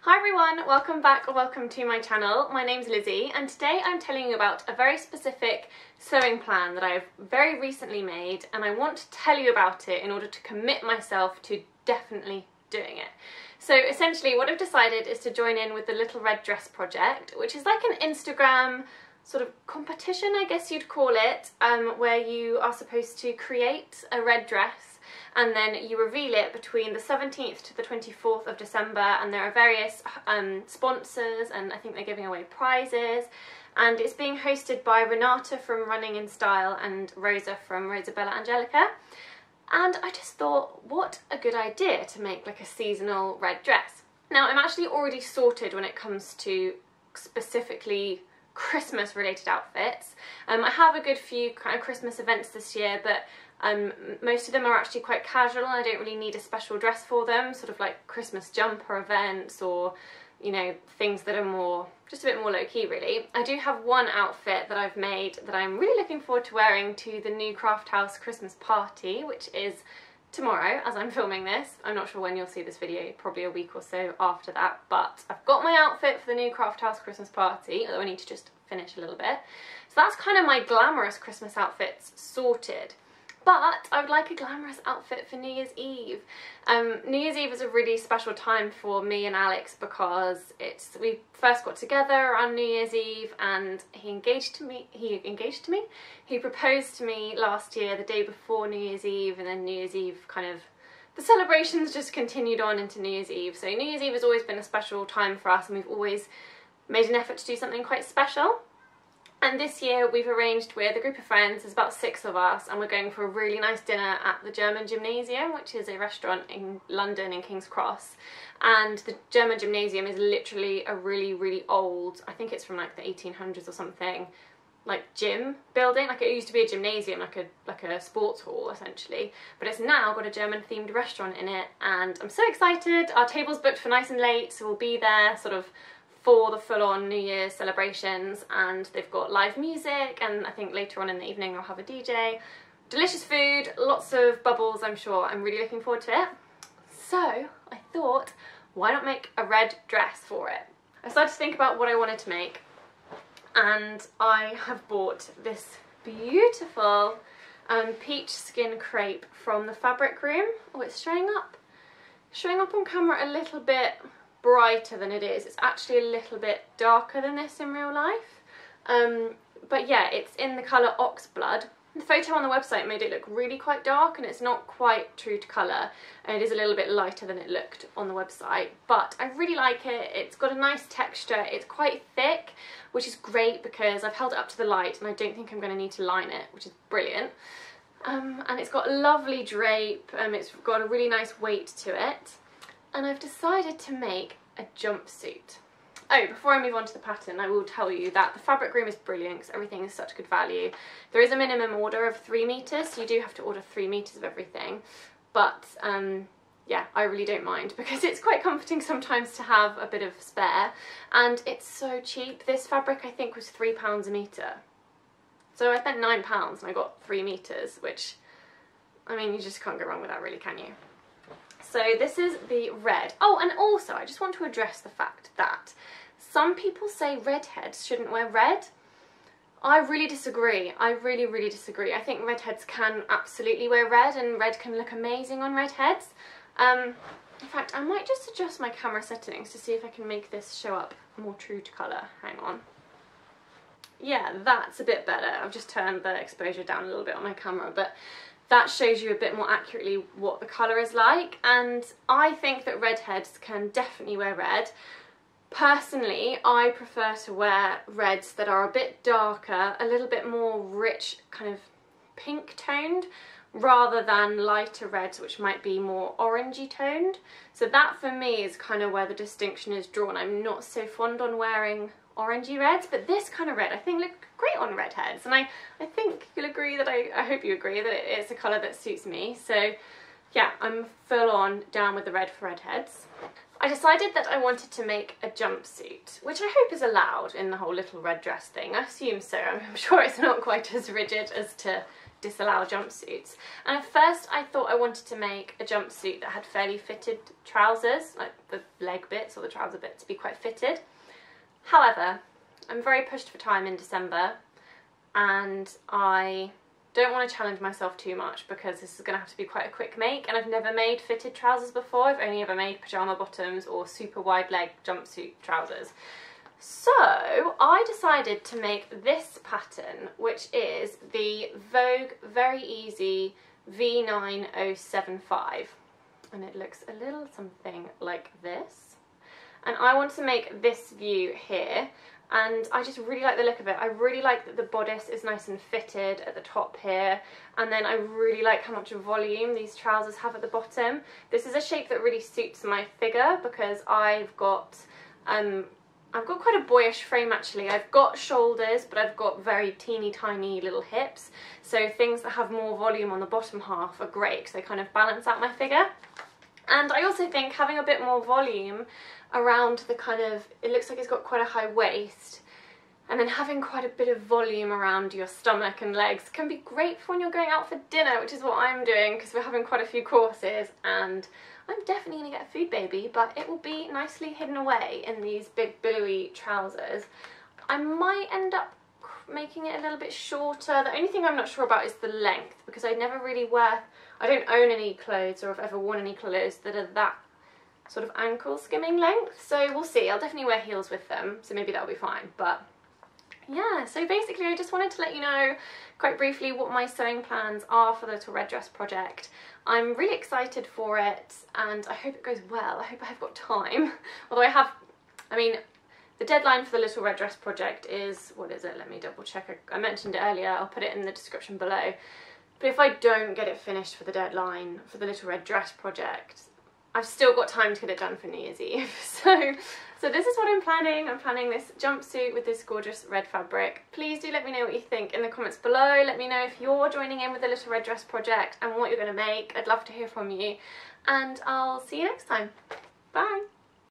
Hi everyone, welcome back or welcome to my channel. My name's Lizzie and today I'm telling you about a very specific sewing plan that I've very recently made, and I want to tell you about it in order to commit myself to definitely doing it. So essentially what I've decided is to join in with the Little Red Dress project, which is like an Instagram sort of competition, I guess you'd call it, where you are supposed to create a red dress and then you reveal it between the 17th to the 24th of December, and there are various sponsors, and I think they're giving away prizes, and it's being hosted by Renata from Running in Style and Rosa from Rosabella Angelica. And I just thought, what a good idea to make like a seasonal red dress. Now I'm actually already sorted when it comes to specifically Christmas related outfits. I have a good few kind of Christmas events this year, but most of them are actually quite casual and I don't really need a special dress for them, sort of like Christmas jumper events or, you know, things that are more, just a bit more low-key really. I do have one outfit that I've made that I'm really looking forward to wearing to the new Craft House Christmas party, which is tomorrow as I'm filming this. I'm not sure when you'll see this video, probably a week or so after that, but I've got my outfit for the new Craft House Christmas party, although I need to just finish a little bit. So that's kind of my glamorous Christmas outfits sorted. But I would like a glamorous outfit for New Year's Eve. New Year's Eve is a really special time for me and Alex because we first got together on New Year's Eve and he proposed to me last year the day before New Year's Eve, and then New Year's Eve kind of, the celebrations just continued on into New Year's Eve. So New Year's Eve has always been a special time for us and we've always made an effort to do something quite special. And this year we've arranged with a group of friends, there's about 6 of us, and we're going for a really nice dinner at the German Gymnasium, which is a restaurant in London in King's Cross. And the German Gymnasium is literally a really old, I think it's from like the 1800s or something, like gym building. Like it used to be a gymnasium, like a sports hall essentially, but it's now got a German themed restaurant in it, and I'm so excited. Our table's booked for nice and late, so we'll be there sort of for the full-on New Year's celebrations, and they've got live music, and I think later on in the evening they'll have a DJ. Delicious food, lots of bubbles, I'm sure. I'm really looking forward to it. So I thought, why not make a red dress for it? I started to think about what I wanted to make, and I have bought this beautiful Peachskin crepe from the fabric room. Oh, it's showing up on camera a little bit brighter than it is. It's actually a little bit darker than this in real life. But yeah, it's in the colour Oxblood. The photo on the website made it look really quite dark and it's not quite true to colour, and it is a little bit lighter than it looked on the website, but I really like it. It's got a nice texture, it's quite thick, which is great because I've held it up to the light and I don't think I'm going to need to line it, which is brilliant. And it's got a lovely drape, it's got a really nice weight to it. And I've decided to make a jumpsuit. Oh, before I move on to the pattern, I will tell you that the fabric room is brilliant because everything is such good value. There is a minimum order of 3 meters, so you do have to order 3 meters of everything. But yeah, I really don't mind because it's quite comforting sometimes to have a bit of spare. And it's so cheap. This fabric I think was £3 a metre. So I spent £9 and I got 3 meters, which, I mean, you just can't go wrong with that really, can you? So this is the red. Oh, and also I just want to address the fact that some people say redheads shouldn't wear red. I really disagree. I really disagree. I think redheads can absolutely wear red, and red can look amazing on redheads. In fact, I might just adjust my camera settings to see if I can make this show up more true to colour. Hang on. Yeah, that's a bit better. I've just turned the exposure down a little bit on my camera, but that shows you a bit more accurately what the colour is like, and I think that redheads can definitely wear red. Personally, I prefer to wear reds that are a bit darker, a little bit more rich, kind of pink toned, rather than lighter reds which might be more orangey toned. So that for me is kind of where the distinction is drawn. I'm not so fond on wearing orangey reds, but this kind of red I think look great on redheads, and I think you'll agree that I hope you agree that it's a colour that suits me. So yeah, I'm full on down with the red for redheads. I decided that I wanted to make a jumpsuit, which I hope is allowed in the whole little red dress thing. I assume so. I'm sure it's not quite as rigid as to disallow jumpsuits. And at first I thought I wanted to make a jumpsuit that had fairly fitted trousers, like the leg bits or the trouser bit to be quite fitted. However, I'm very pushed for time in December and I don't want to challenge myself too much because this is going to have to be quite a quick make, and I've never made fitted trousers before. I've only ever made pyjama bottoms or super wide leg jumpsuit trousers. So I decided to make this pattern, which is the Vogue Very Easy V9075, and it looks a little something like this. And I want to make this view here, and I just really like the look of it. I really like that the bodice is nice and fitted at the top here, and then I really like how much volume these trousers have at the bottom. This is a shape that really suits my figure because I've got quite a boyish frame actually. I've got shoulders, but I've got very teeny tiny little hips, so things that have more volume on the bottom half are great because they kind of balance out my figure. And I also think having a bit more volume around the kind of, it looks like it's got quite a high waist, and then having quite a bit of volume around your stomach and legs can be great for when you're going out for dinner, which is what I'm doing because we're having quite a few courses and I'm definitely going to get a food baby, but it will be nicely hidden away in these big billowy trousers. I might end up making it a little bit shorter. The only thing I'm not sure about is the length, because I never really wear, I don't own any clothes or have ever worn any clothes that are that sort of ankle skimming length, so we'll see. I'll definitely wear heels with them, so maybe that'll be fine. But yeah, so basically I just wanted to let you know quite briefly what my sewing plans are for the Little Red Dress project. I'm really excited for it and I hope it goes well. I hope I have got time. Although I mean, the deadline for the Little Red Dress project is, what is it? Let me double check. I mentioned it earlier, I'll put it in the description below. But if I don't get it finished for the deadline for the Little Red Dress project, I've still got time to get it done for New Year's Eve. So this is what I'm planning. I'm planning this jumpsuit with this gorgeous red fabric. Please do let me know what you think in the comments below. Let me know if you're joining in with the Little Red Dress project and what you're going to make. I'd love to hear from you. And I'll see you next time. Bye.